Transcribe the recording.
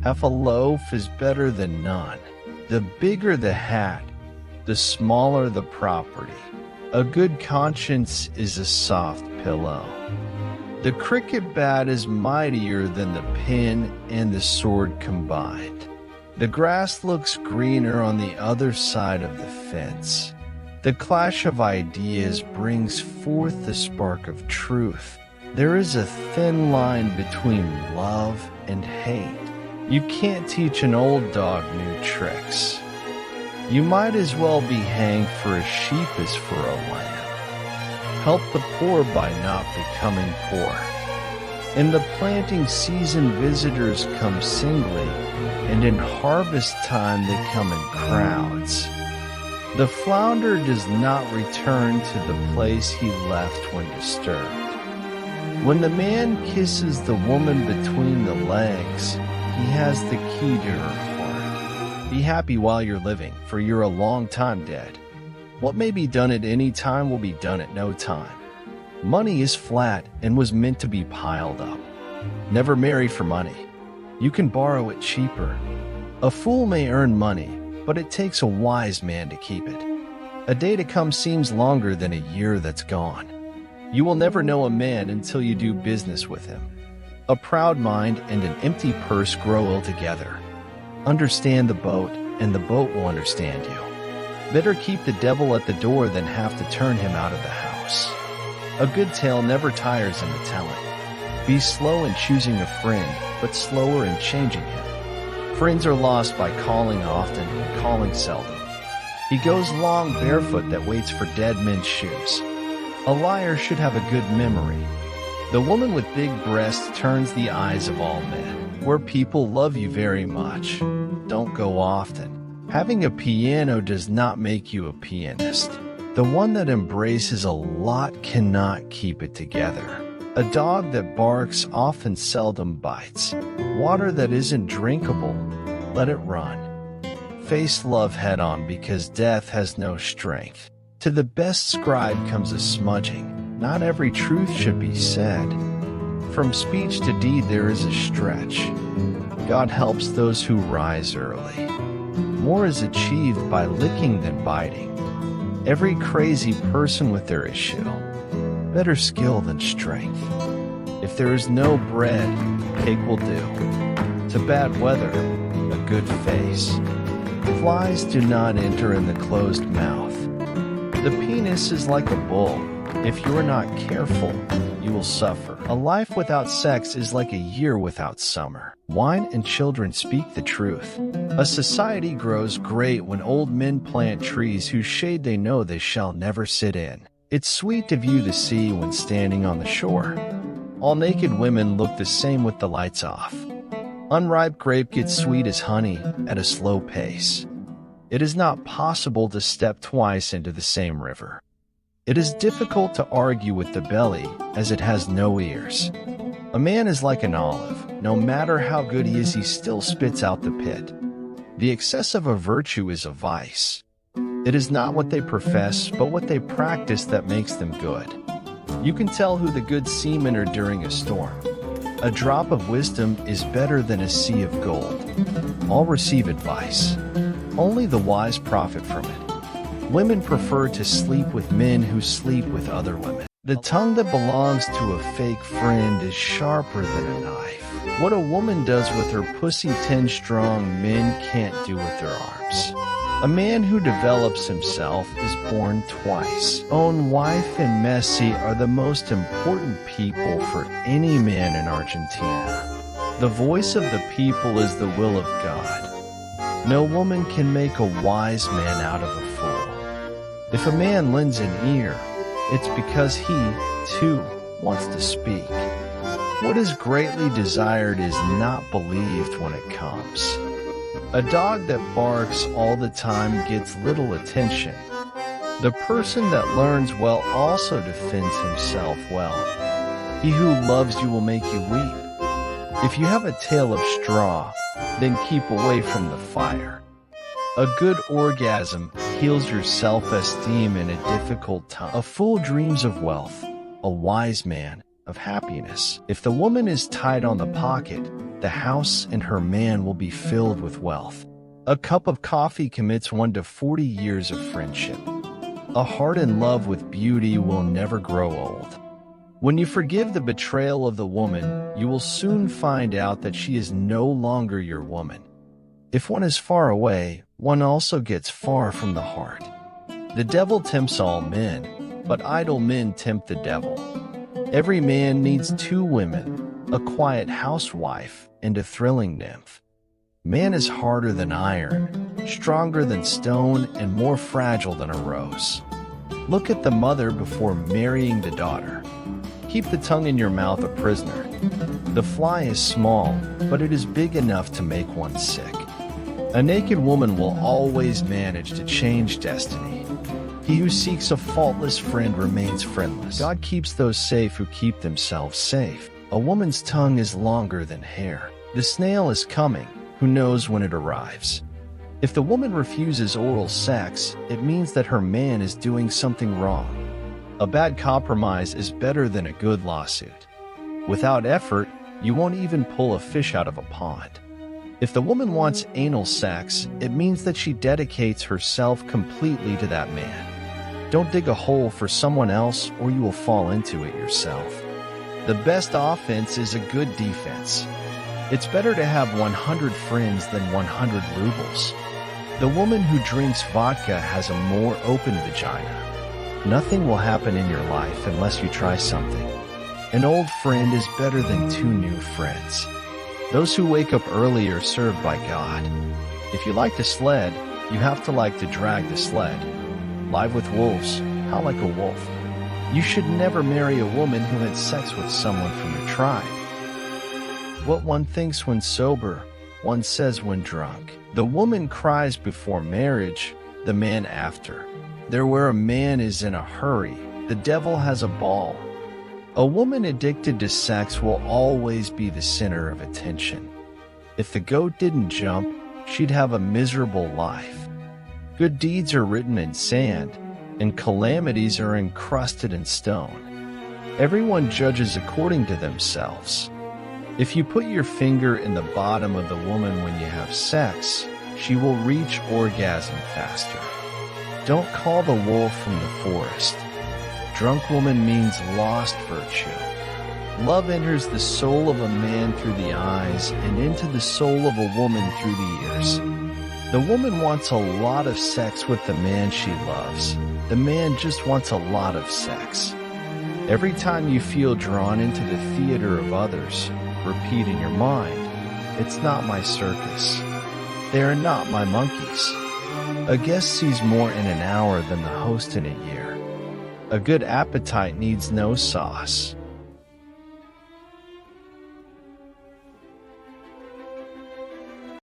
Half a loaf is better than none. The bigger the hat, the smaller the property. A good conscience is a soft pillow. The cricket bat is mightier than the pen and the sword combined. The grass looks greener on the other side of the fence. The clash of ideas brings forth the spark of truth. There is a thin line between love and hate. You can't teach an old dog new tricks. You might as well be hanged for a sheep as for a lamb. Help the poor by not becoming poor. In the planting season, visitors come singly, and in harvest time they come in crowds. The flounder does not return to the place he left when disturbed. When the man kisses the woman between the legs, he has the key to her heart. Be happy while you're living, for you're a long time dead. What may be done at any time will be done at no time. Money is flat and was meant to be piled up. Never marry for money. You can borrow it cheaper. A fool may earn money, but it takes a wise man to keep it. A day to come seems longer than a year that's gone. You will never know a man until you do business with him. A proud mind and an empty purse grow ill together. Understand the boat, and the boat will understand you. Better keep the devil at the door than have to turn him out of the house. A good tale never tires in the telling. Be slow in choosing a friend, but slower in changing him. Friends are lost by calling often and calling seldom. He goes long barefoot that waits for dead men's shoes. A liar should have a good memory. The woman with big breasts turns the eyes of all men. Where people love you very much, don't go often. Having a piano does not make you a pianist. The one that embraces a lot cannot keep it together. A dog that barks often seldom bites. Water that isn't drinkable, let it run. Face love head on because death has no strength. To the best scribe comes a smudging. Not every truth should be said. From speech to deed there is a stretch. God helps those who rise early. More is achieved by licking than biting. Every crazy person with their issue. Better skill than strength. If there is no bread, cake will do. To bad weather, a good face. Flies do not enter in the closed mouth. The penis is like a bull. If you are not careful, you will suffer. A life without sex is like a year without summer. Wine and children speak the truth. A society grows great when old men plant trees whose shade they know they shall never sit in. It's sweet to view the sea when standing on the shore. All naked women look the same with the lights off. Unripe grape gets sweet as honey at a slow pace. It is not possible to step twice into the same river. It is difficult to argue with the belly, as it has no ears. A man is like an olive. No matter how good he is, he still spits out the pit. The excess of a virtue is a vice. It is not what they profess, but what they practice that makes them good. You can tell who the good seamen are during a storm. A drop of wisdom is better than a sea of gold. All receive advice. Only the wise profit from it. Women prefer to sleep with men who sleep with other women. The tongue that belongs to a fake friend is sharper than a knife. What a woman does with her pussy 10 strong men can't do with their arms. A man who develops himself is born twice. Own wife and Messi are the most important people for any man in Argentina. The voice of the people is the will of God. No woman can make a wise man out of a fool. If a man lends an ear, it's because he, too, wants to speak. What is greatly desired is not believed when it comes. A dog that barks all the time gets little attention. The person that learns well also defends himself well. He who loves you will make you weep. If you have a tail of straw, then keep away from the fire. A good orgasm heals your self-esteem in a difficult time. A fool dreams of wealth, a wise man of happiness. If the woman is tight on the pocket, the house and her man will be filled with wealth. A cup of coffee commits one to 40 years of friendship. A heart in love with beauty will never grow old. When you forgive the betrayal of the woman, you will soon find out that she is no longer your woman. If one is far away, one also gets far from the heart. The devil tempts all men, but idle men tempt the devil. Every man needs two women, a quiet housewife and a thrilling nymph. Man is harder than iron, stronger than stone, and more fragile than a rose. Look at the mother before marrying the daughter. Keep the tongue in your mouth a prisoner. The fly is small, but it is big enough to make one sick. A naked woman will always manage to change destiny. He who seeks a faultless friend remains friendless. God keeps those safe who keep themselves safe. A woman's tongue is longer than hair. The snail is coming. Who knows when it arrives? If the woman refuses oral sex, it means that her man is doing something wrong. A bad compromise is better than a good lawsuit. Without effort, you won't even pull a fish out of a pond. If the woman wants anal sex, it means that she dedicates herself completely to that man. Don't dig a hole for someone else or you will fall into it yourself. The best offense is a good defense. It's better to have 100 friends than 100 rubles. The woman who drinks vodka has a more open vagina. Nothing will happen in your life unless you try something. An old friend is better than two new friends. Those who wake up early are served by God. If you like to sled, you have to like to drag the sled. Live with wolves, how like a wolf. You should never marry a woman who had sex with someone from your tribe. What one thinks when sober, one says when drunk. The woman cries before marriage, the man after. There where a man is in a hurry, the devil has a ball. A woman addicted to sex will always be the center of attention. If the goat didn't jump, she'd have a miserable life. Good deeds are written in sand, and calamities are encrusted in stone. Everyone judges according to themselves. If you put your finger in the bottom of the woman when you have sex, she will reach orgasm faster. Don't call the wolf from the forest. Drunk woman means lost virtue. Love enters the soul of a man through the eyes and into the soul of a woman through the ears. The woman wants a lot of sex with the man she loves. The man just wants a lot of sex. Every time you feel drawn into the theater of others, repeat in your mind, "It's not my circus. They are not my monkeys." A guest sees more in an hour than the host in a year. A good appetite needs no sauce.